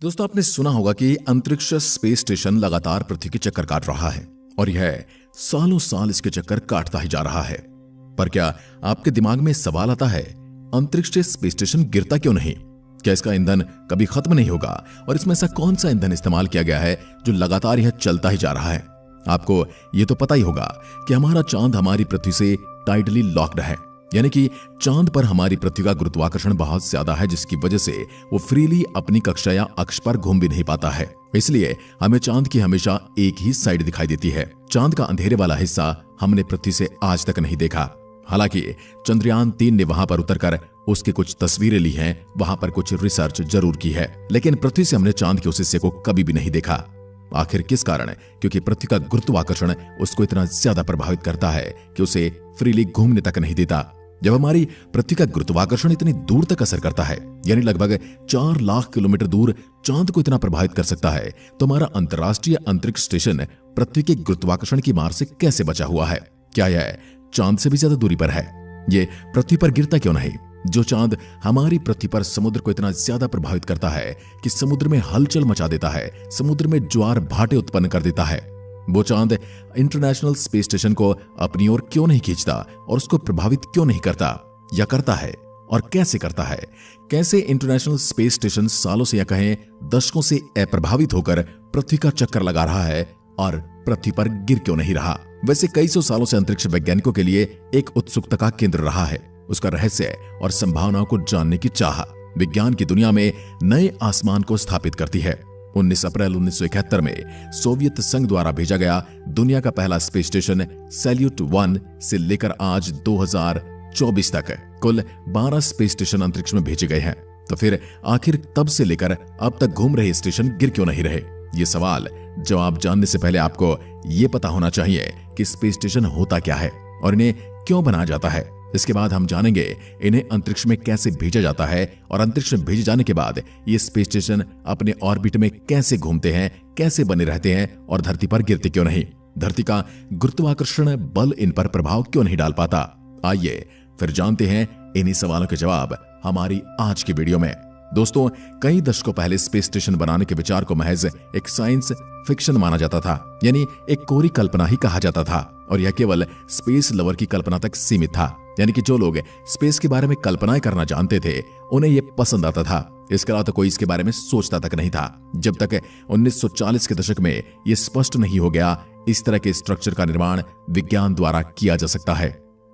दोस्तों, आपने सुना होगा कि अंतरिक्ष स्पेस स्टेशन लगातार पृथ्वी के चक्कर काट रहा है और यह सालों साल इसके चक्कर काटता ही जा रहा है। पर क्या आपके दिमाग में सवाल आता है, अंतरिक्ष स्पेस स्टेशन गिरता क्यों नहीं? क्या इसका ईंधन कभी खत्म नहीं होगा? और इसमें ऐसा कौन सा ईंधन इस्तेमाल किया गया है जो लगातार यह चलता ही जा रहा है? आपको यह तो पता ही होगा कि हमारा चांद हमारी पृथ्वी से टाइटली लॉक्ड है, यानी कि चांद पर हमारी पृथ्वी का गुरुत्वाकर्षण बहुत ज्यादा है, जिसकी वजह से वो फ्रीली अपनी कक्षा या अक्ष पर घूम भी नहीं पाता है। इसलिए हमें चांद की हमेशा एक ही साइड दिखाई देती है। चांद का अंधेरे वाला हिस्सा हमने पृथ्वी से आज तक नहीं देखा। हालांकि चंद्रयान 3 ने वहां पर उतरकर उसकी कुछ तस्वीरें ली हैं, वहां पर कुछ रिसर्च जरूर की है, लेकिन पृथ्वी से हमने चांद के उस हिस्से को कभी भी नहीं देखा। आखिर किस कारण? क्योंकि पृथ्वी का गुरुत्वाकर्षण उसको इतना ज्यादा प्रभावित करता है कि उसे फ्रीली घूमने तक नहीं देता। जब हमारी पृथ्वी का गुरुत्वाकर्षण इतनी दूर तक असर करता है, यानी लगभग 4 लाख किलोमीटर दूर चांद को इतना प्रभावित कर सकता है, तो हमारा अंतर्राष्ट्रीय अंतरिक्ष स्टेशन पृथ्वी के गुरुत्वाकर्षण की मार से कैसे बचा हुआ है? क्या यह चांद से भी ज्यादा दूरी पर है? ये पृथ्वी पर गिरता क्यों नहीं? जो चांद हमारी पृथ्वी पर समुद्र को इतना ज्यादा प्रभावित करता है कि समुद्र में हलचल मचा देता है, समुद्र में ज्वार भाटे उत्पन्न कर देता है, वो चांद इंटरनेशनल स्पेस स्टेशन को अपनी ओर क्यों नहीं खींचता और उसको प्रभावित क्यों नहीं करता? या करता है, और कैसे करता है? कैसे इंटरनेशनल स्पेस स्टेशन सालों से या कहें दशकों से अप्रभावित होकर पृथ्वी का चक्कर लगा रहा है और पृथ्वी पर गिर क्यों नहीं रहा? वैसे कई सौ सालों से अंतरिक्ष वैज्ञानिकों के लिए एक उत्सुकता का केंद्र रहा है, उसका रहस्य और संभावनाओं को जानने की चाह विज्ञान की दुनिया में नए आसमान को स्थापित करती है। 19 अप्रैल 1971 में सोवियत संघ द्वारा भेजा गया दुनिया का पहला स्पेस स्टेशन सैल्यूट 1 से लेकर आज 2024 तक कुल 12 स्पेस स्टेशन अंतरिक्ष में भेजे गए हैं। तो फिर आखिर तब से लेकर अब तक घूम रहे स्टेशन गिर क्यों नहीं रहे? ये सवाल जवाब जानने से पहले आपको ये पता होना चाहिए कि स्पेस स्टेशन होता क्या है और इन्हें क्यों बनाया जाता है। इसके बाद हम जानेंगे इन्हें अंतरिक्ष में कैसे भेजा जाता है और अंतरिक्ष में भेजे जाने के बाद ये स्पेस स्टेशन अपने ऑर्बिट में कैसे घूमते हैं, कैसे बने रहते हैं और धरती पर गिरते क्यों नहीं। धरती का गुरुत्वाकर्षण बल इन पर प्रभाव क्यों नहीं डाल पाता? आइए फिर जानते हैं इन्हीं सवालों के जवाब हमारी आज की वीडियो में। दोस्तों, कई दशकों पहले स्पेस स्टेशन बनाने के विचार को महज एक साइंस फिक्शन माना जाता था, यानी एक कोरी कल्पना ही कहा जाता था, और यह केवल स्पेस लवर की कल्पना तक सीमित था। यानी कि जो लोग स्पेस के बारे में कल्पनाएं करना जानते थे उन्हें यह पसंद आता था। इसके अलावा तो कोई इसके बारे में सोचता तक नहीं था, जब तक 1940 के दशक में यह स्पष्ट नहीं हो गया इस तरह के स्ट्रक्चर का निर्माण विज्ञान द्वारा किया जा सकता है।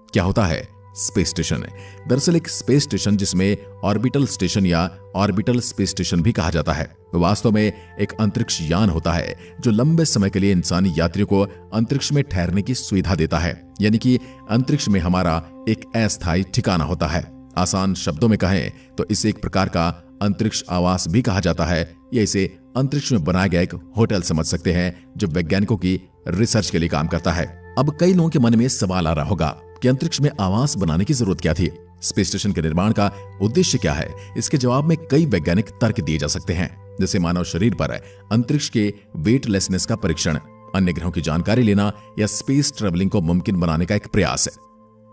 क्या होता है स्पेस स्टेशन? दरअसल एक स्पेस स्टेशन, जिसमें ऑर्बिटल स्टेशन या ऑर्बिटल स्पेस स्टेशन भी कहा जाता है, वास्तव में एक अंतरिक्ष यान होता है जो लंबे समय के लिए इंसानी यात्रियों को अंतरिक्ष में ठहरने की सुविधा देता है। यानी कि अंतरिक्ष में हमारा एक अस्थायी ठिकाना होता है। आसान शब्दों में कहें तो इसे एक प्रकार का अंतरिक्ष आवास भी कहा जाता है, या इसे अंतरिक्ष में बनाया गया एक होटल समझ सकते हैं जो वैज्ञानिकों की रिसर्च के लिए काम करता है। अब कई लोगों के मन में सवाल आ रहा होगा कि अंतरिक्ष में आवास बनाने की जरूरत क्या थी? स्पेस स्टेशन के निर्माण का उद्देश्य क्या है? इसके जवाब में कई वैज्ञानिक तर्क दिए जा सकते हैं, जैसे मानव शरीर पर अंतरिक्ष के वेटलेसनेस का परीक्षण, अन्य ग्रहों की जानकारी लेना, या स्पेस ट्रेवलिंग को मुमकिन बनाने का एक प्रयास है।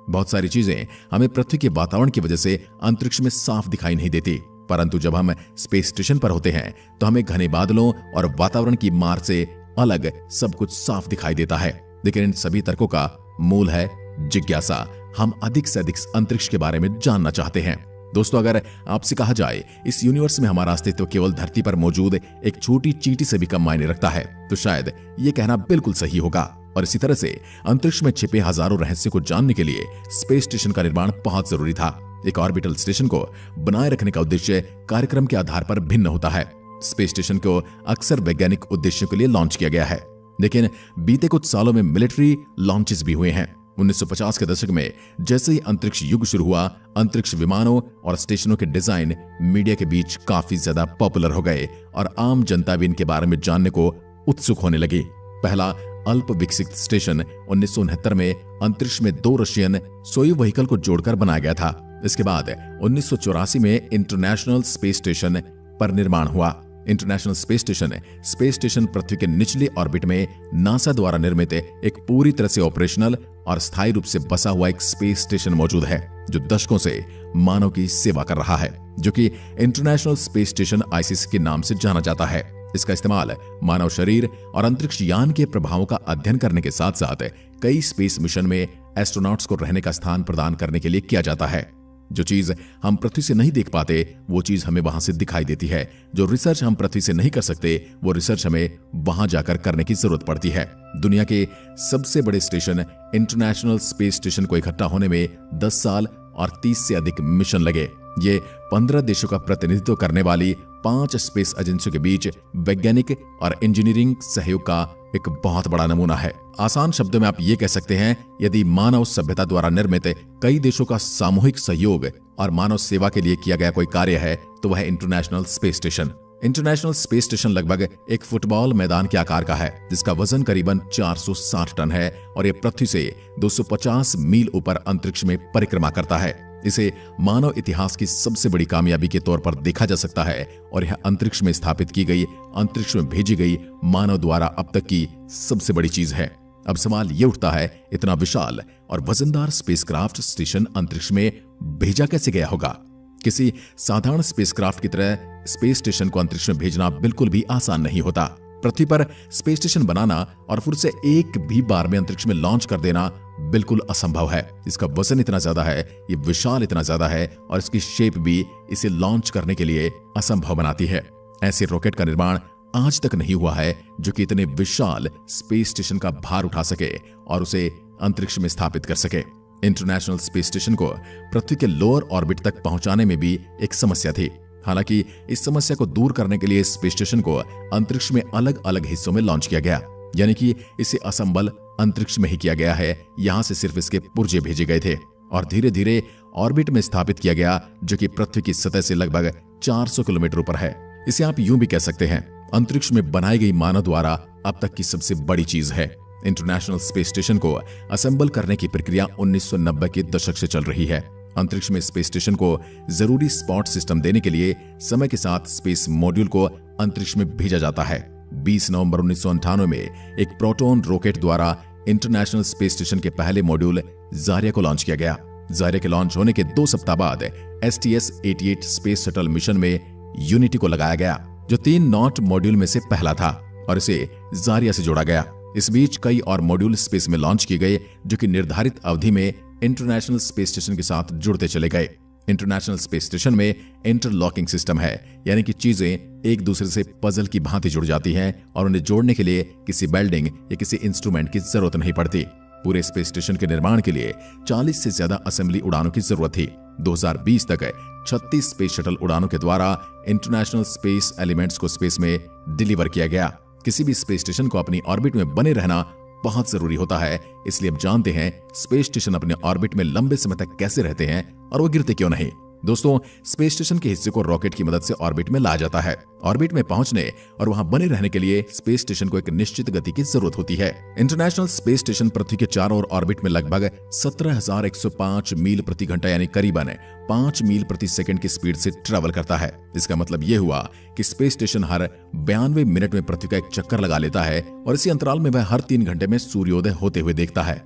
बहुत सारी चीजें हमें पृथ्वी के वातावरण की वजह से अंतरिक्ष में साफ दिखाई नहीं देती, परंतु जब हम स्पेस स्टेशन पर होते हैं तो हमें घने बादलों और वातावरण की मार से अलग सब कुछ साफ दिखाई देता है। लेकिन इन सभी तर्कों का मूल है जिज्ञासा। हम अधिक से अधिक अंतरिक्ष के बारे में जानना चाहते हैं। दोस्तों, अगर आपसे कहा जाए इस यूनिवर्स में हमारा अस्तित्व केवल धरती पर मौजूद एक छोटी चींटी से भी कम मायने रखता है, तो शायद ये कहना बिल्कुल सही होगा। और इसी तरह से अंतरिक्ष में छिपे हजारों रहस्य को जानने के लिए स्पेस स्टेशन का निर्माण बहुत जरूरी था। एक ऑर्बिटल स्टेशन को बनाए रखने का उद्देश्य कार्यक्रम के आधार पर भिन्न होता है। स्पेस स्टेशन को अक्सर वैज्ञानिक उद्देश्यों के लिए लॉन्च किया गया है, लेकिन बीते कुछ सालों में मिलिट्री लॉन्चेस भी हुए हैं। 1950 के दशक में जैसे ही अंतरिक्ष युग शुरू हुआ, अंतरिक्ष विमानों और स्टेशनों के डिजाइन मीडिया के बीच काफी ज्यादा पॉपुलर हो गए और आम जनता भी इनके बारे में जानने को उत्सुक होने लगी। पहला अल्प विकसित स्टेशन 1969 में अंतरिक्ष में 2 रशियन सोयुज व्हीकल को जोड़कर बनाया गया था। इसके बाद 1984 में इंटरनेशनल स्पेस स्टेशन पर निर्माण हुआ। इंटरनेशनल स्पेस स्टेशन पृथ्वी के निचले ऑर्बिट में नासा द्वारा निर्मित एक पूरी तरह से ऑपरेशनल और स्थायी रूप से बसा हुआ एक स्पेस स्टेशन मौजूद है, जो दशकों से मानव की सेवा कर रहा है। जो कि इंटरनेशनल स्पेस स्टेशन ISS के नाम से जाना जाता है। इसका इस्तेमाल मानव शरीर और अंतरिक्ष यान के प्रभावों का अध्ययन करने के साथ साथ कई स्पेस मिशन में एस्ट्रोनॉट्स को रहने का स्थान प्रदान करने के लिए किया जाता है। जो चीज हम पृथ्वी से नहीं देख पाते वो चीज हमें वहां से दिखाई देती है। जो रिसर्च हम पृथ्वी से नहीं कर सकते वो रिसर्च हमें वहां जाकर करने की जरूरत पड़ती है। दुनिया के सबसे बड़े स्टेशन इंटरनेशनल स्पेस स्टेशन को इकट्ठा होने में 10 साल और 30 से अधिक मिशन लगे। ये 15 देशों का प्रतिनिधित्व करने वाली 5 स्पेस एजेंसियों के बीच वैज्ञानिक और इंजीनियरिंग सहयोग का एक बहुत बड़ा नमूना है। आसान शब्दों में आप ये कह सकते हैं, यदि मानव सभ्यता द्वारा निर्मित कई देशों का सामूहिक सहयोग और मानव सेवा के लिए किया गया कोई कार्य है तो वह international space station. International space station लगभग एक फुटबॉल मैदान के आकार का है, जिसका वजन करीबन 460 टन है और यह पृथ्वी से 250 मील ऊपर अंतरिक्ष में परिक्रमा करता है। इसे मानव इतिहास की सबसे बड़ी कामयाबी के तौर पर देखा जा सकता है और यह अंतरिक्ष में स्थापित की गई, अंतरिक्ष में भेजी गई मानव द्वारा अब तक की सबसे बड़ी चीज है। अब सवाल यह उठता है, इतना विशाल और वजनदार स्पेसक्राफ्ट स्टेशन अंतरिक्ष में भेजा कैसे गया होगा? किसी साधारण स्पेसक्राफ्ट की तरह स्पेस स्टेशन को अंतरिक्ष में भेजना बिल्कुल भी आसान नहीं होता। पृथ्वी पर स्पेस स्टेशन बनाना और फिर उसे एक भी बार में अंतरिक्ष में लॉन्च कर देना बिल्कुल असंभव है। इसका वजन इतना ज्यादा है, ये विशाल इतना ज्यादा है और इसकी शेप भी इसे लॉन्च करने के लिए असंभव बनाती है। ऐसे रॉकेट का निर्माण आज तक नहीं हुआ है जो कि इतने विशाल स्पेस स्टेशन का भार उठा सके और उसे अंतरिक्ष में स्थापित कर सके। इंटरनेशनल स्पेस स्टेशन को पृथ्वी के लोअर ऑर्बिट तक पहुंचाने में भी एक समस्या थी। हालांकि इस समस्या को दूर करने के लिए स्पेस स्टेशन को अंतरिक्ष में अलग अलग हिस्सों में लॉन्च किया गया, यानी कि इसे असेंबल अंतरिक्ष में ही किया गया है। यहां से सिर्फ इसके पुर्जे भेजे गए थे और धीरे धीरे ऑर्बिट में स्थापित किया गया, जो कि पृथ्वी की सतह से लगभग 400 किलोमीटर ऊपर है। इसे आप यूं भी कह सकते हैं, अंतरिक्ष में बनाई गई मानव द्वारा अब तक की सबसे बड़ी चीज है। इंटरनेशनल स्पेस स्टेशन को असेंबल करने की प्रक्रिया 1990 के दशक से चल रही है। अंतरिक्ष में स्पेस स्टेशन को जरूरी स्पॉट सिस्टम देने के लिए समय के साथ स्पेस मॉड्यूल को अंतरिक्ष में भेजा जाता है। 20 नवंबर 1998 में एक प्रोटॉन रॉकेट द्वारा इंटरनेशनल स्पेस स्टेशन के पहले मॉड्यूल जारिया को लॉन्च किया गया। जारिया के लॉन्च होने के 2 सप्ताह बाद STS-88 स्पेस शटल मिशन में यूनिटी को लगाया गया, जो 3 नॉट मॉड्यूल में से पहला था और इसे जारिया से जोड़ा गया। इस बीच कई और मॉड्यूल स्पेस में लॉन्च किए गए, जो कि निर्धारित अवधि में इंटरनेशनल स्पेस स्टेशन के साथ जुड़ते चले गए। इंटरनेशनल स्पेस स्टेशन में इंटरलॉकिंग सिस्टम है, यानी कि चीजें एक दूसरे से पजल की भांति जुड़ जाती हैं और उन्हें जोड़ने के लिए किसी वेल्डिंग या किसी इंस्ट्रूमेंट की जरूरत नहीं पड़ती। पूरे स्पेस स्टेशन के निर्माण के लिए 40 से ज्यादा असेंबली उड़ानों की जरूरत थी। 2020 तक 36 स्पेस शटल उड़ानों के द्वारा इंटरनेशनल स्पेस एलिमेंट्स को स्पेस में डिलीवर किया गया। किसी भी स्पेस स्टेशन को अपनी ऑर्बिट में बने रहना बहुत जरूरी होता है, इसलिए अब जानते हैं स्पेस स्टेशन अपने ऑर्बिट में लंबे समय तक कैसे रहते हैं और वो गिरते क्यों नहीं। दोस्तों, स्पेस स्टेशन के हिस्से को रॉकेट की मदद से ऑर्बिट में लाया जाता है। ऑर्बिट में पहुंचने और वहां बने रहने के लिए स्पेस स्टेशन को एक निश्चित गति की जरूरत होती है। इंटरनेशनल स्पेस स्टेशन पृथ्वी के चारों ओर ऑर्बिट में लगभग 17,105 मील प्रति घंटा यानी करीबन 5 मील प्रति सेकंड की स्पीड से ट्रेवल करता है। इसका मतलब यह हुआ कि स्पेस स्टेशन हर 92 मिनट में पृथ्वी का एक चक्कर लगा लेता है और इसी अंतराल में वह हर 3 घंटे में सूर्योदय होते हुए देखता है।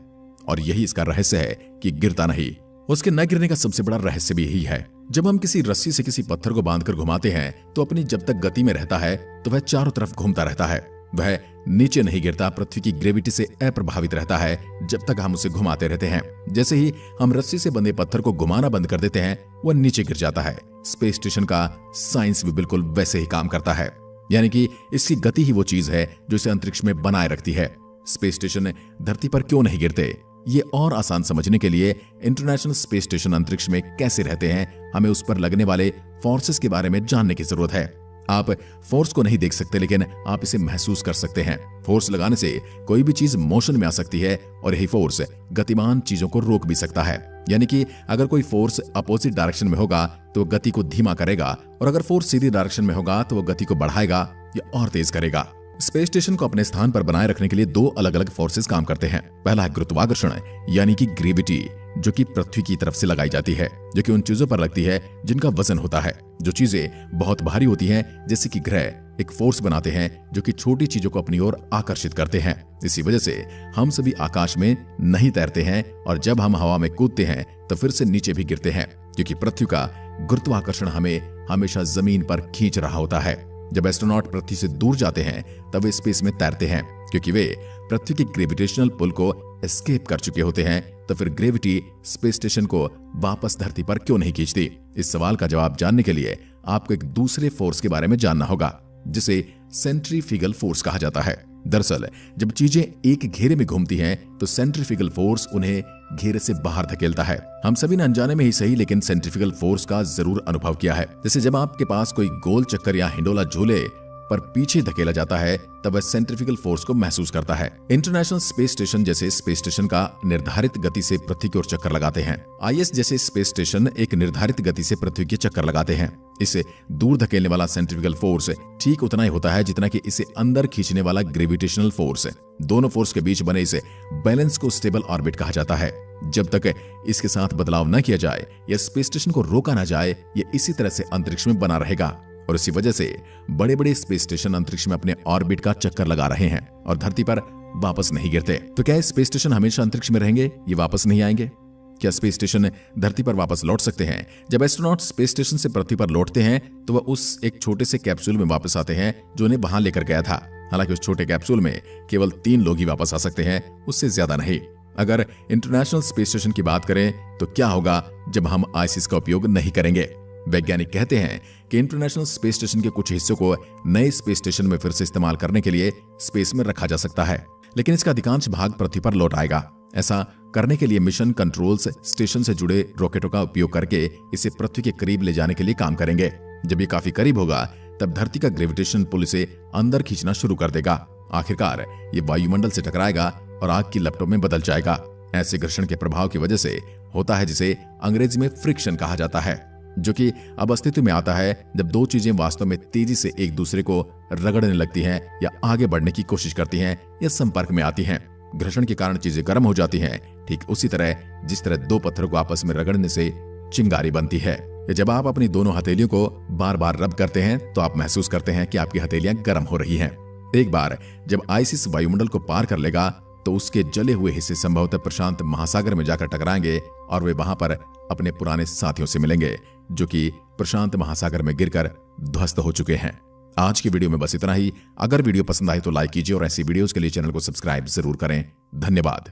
और यही इसका रहस्य है कि गिरता नहीं। उसके न गिरने का सबसे बड़ा रहस्य भी यही है। जब हम किसी रस्सी से किसी पत्थर को बांधकर घुमाते हैं तो अपनी जब तक गति में रहता है तो वह चारों तरफ घूमता रहता है। वह नीचे नहीं गिरता, पृथ्वी की ग्रेविटी से अप्रभावित रहता है जब तक हम उसे घुमाते रहते हैं। जैसे ही हम रस्सी से बंधे पत्थर को घुमाना बंद कर देते हैं वह नीचे गिर जाता है। स्पेस स्टेशन का साइंस भी बिल्कुल वैसे ही काम करता है, यानी कि इसकी गति ही वो चीज है जो इसे अंतरिक्ष में बनाए रखती है। स्पेस स्टेशन धरती पर क्यों नहीं गिरते, ये और आसान समझने के लिए इंटरनेशनल स्पेस स्टेशन अंतरिक्ष में कैसे रहते हैं, हमें उस पर लगने वाले फोर्सेस के बारे में जानने की जरूरत है। आप फोर्स को नहीं देख सकते, लेकिन आप इसे महसूस कर सकते हैं। फोर्स लगाने से कोई भी चीज मोशन में आ सकती है और यही फोर्स गतिमान चीजों को रोक भी सकता है। यानी कि अगर कोई फोर्स अपोजिट डायरेक्शन में होगा तो गति को धीमा करेगा और अगर फोर्स सीधी डायरेक्शन में होगा तो वो गति को बढ़ाएगा या और तेज करेगा। स्पेस स्टेशन को अपने स्थान पर बनाए रखने के लिए 2 अलग अलग फोर्सेस काम करते हैं। पहला है गुरुत्वाकर्षण यानी कि ग्रेविटी, जो कि पृथ्वी की तरफ से लगाई जाती है, जो कि उन चीजों पर लगती है जिनका वजन होता है। जो चीजें बहुत भारी होती हैं, जैसे कि ग्रह, एक फोर्स बनाते हैं जो कि छोटी चीजों को अपनी ओर आकर्षित करते हैं। इसी वजह से हम सभी आकाश में नहीं तैरते हैं और जब हम हवा में कूदते हैं तो फिर से नीचे भी गिरते हैं, क्योंकि पृथ्वी का गुरुत्वाकर्षण हमें हमेशा जमीन पर खींच रहा होता है। जब एस्ट्रोनॉट पृथ्वी से दूर जाते हैं तब वे स्पेस में तैरते हैं, क्योंकि वे पृथ्वी की ग्रेविटेशनल पुल को एस्केप कर चुके होते हैं। तो फिर ग्रेविटी स्पेस स्टेशन को वापस धरती पर क्यों नहीं खींचती? इस सवाल का जवाब जानने के लिए आपको एक दूसरे फोर्स के बारे में जानना होगा, जिसे सेंट्रीफ्यूगल फोर्स कहा जाता है। दरअसल जब चीजें एक घेरे में घूमती हैं तो सेंट्रीफ्यूगल फोर्स उन्हें घेरे से बाहर धकेलता है। हम सभी ने अनजाने में ही सही लेकिन सेंट्रीफ्यूगल फोर्स का जरूर अनुभव किया है। जैसे जब आपके पास कोई गोल चक्कर या हिंडोला झूले पर पीछे धकेला जाता है तब वह सेंट्रीफ्यूगल फोर्स को महसूस करता है। इंटरनेशनल स्पेस स्टेशन जैसे स्पेस स्टेशन का निर्धारित गति से पृथ्वी की ओर चक्कर लगाते हैं। IS जैसे स्पेस स्टेशन एक निर्धारित गति से पृथ्वी के चक्कर लगाते हैं। इसे दूर धकेलने वाला सेंट्रीफ्यूगल फोर्स ठीक उतना ही होता है जितना कि इसे अंदर खींचने वाला ग्रेविटेशनल फोर्स। दोनों फोर्स के बीच बने इसे बैलेंस को स्टेबल ऑर्बिट कहा जाता है। जब तक इसके साथ बदलाव न किया जाए या स्पेस स्टेशन को रोका न जाए, ये इसी तरह से अंतरिक्ष में बना रहेगा। और इसी वजह से बड़े बड़े स्पेस स्टेशन अंतरिक्ष में अपने ऑर्बिट का चक्कर लगा रहे हैं और धरती पर वापस नहीं गिरते। तो क्या स्पेस स्टेशन हमेशा अंतरिक्ष में रहेंगे? ये वापस नहीं आएंगे? क्या स्पेस स्टेशन धरती पर वापस लौट सकते हैं? जब एस्ट्रोनॉट स्पेस स्टेशन से पृथ्वी पर लौटते हैं तो वह उस एक छोटे से कैप्सूल में वापस आते हैं जो उन्हें वहां लेकर गया था। हालांकि उस छोटे कैप्सूल में केवल 3 लोग ही वापस आ सकते हैं, उससे ज्यादा नहीं। अगर इंटरनेशनल स्पेस स्टेशन की बात करें तो क्या होगा जब हम ISS का उपयोग नहीं करेंगे? वैज्ञानिक कहते हैं कि इंटरनेशनल स्पेस स्टेशन के कुछ हिस्सों को नए स्पेस स्टेशन में फिर से इस्तेमाल करने के लिए स्पेस में रखा जा सकता है, लेकिन इसका अधिकांश भाग पृथ्वी पर लौट आएगा। ऐसा करने के लिए मिशन कंट्रोल्स स्टेशन से जुड़े रॉकेटों का उपयोग करके इसे पृथ्वी के करीब ले जाने के लिए काम करेंगे। जब ये काफी करीब होगा तब धरती का ग्रेविटेशन पुल इसे अंदर खींचना शुरू कर देगा। आखिरकार ये वायुमंडल से टकराएगा और आग की लपटों में बदल जाएगा। ऐसे घर्षण के प्रभाव की वजह से होता है जिसे अंग्रेजी में फ्रिक्शन कहा जाता है, जो कि अब अस्तित्व में आता है जब 2 चीजें वास्तव में तेजी से एक दूसरे को रगड़ने लगती हैं या आगे बढ़ने की कोशिश करती हैं या संपर्क में आती हैं। घर्षण के कारण चीजें गर्म हो जाती हैं, ठीक उसी तरह जिस तरह 2 पत्थरों को आपस में रगड़ने से चिंगारी बनती है। जब आप अपनी दोनों हथेलियों को बार बार रब करते हैं तो आप महसूस करते हैं कि आपकी हथेलियां गर्म हो रही हैं। एक बार जब ISS वायुमंडल को पार कर लेगा तो उसके जले हुए हिस्से संभवतः प्रशांत महासागर में जाकर टकराएंगे और वे वहां पर अपने पुराने साथियों से मिलेंगे जो कि प्रशांत महासागर में गिरकर ध्वस्त हो चुके हैं। आज की वीडियो में बस इतना ही। अगर वीडियो पसंद आई तो लाइक कीजिए और ऐसी वीडियोस के लिए चैनल को सब्सक्राइब जरूर करें। धन्यवाद।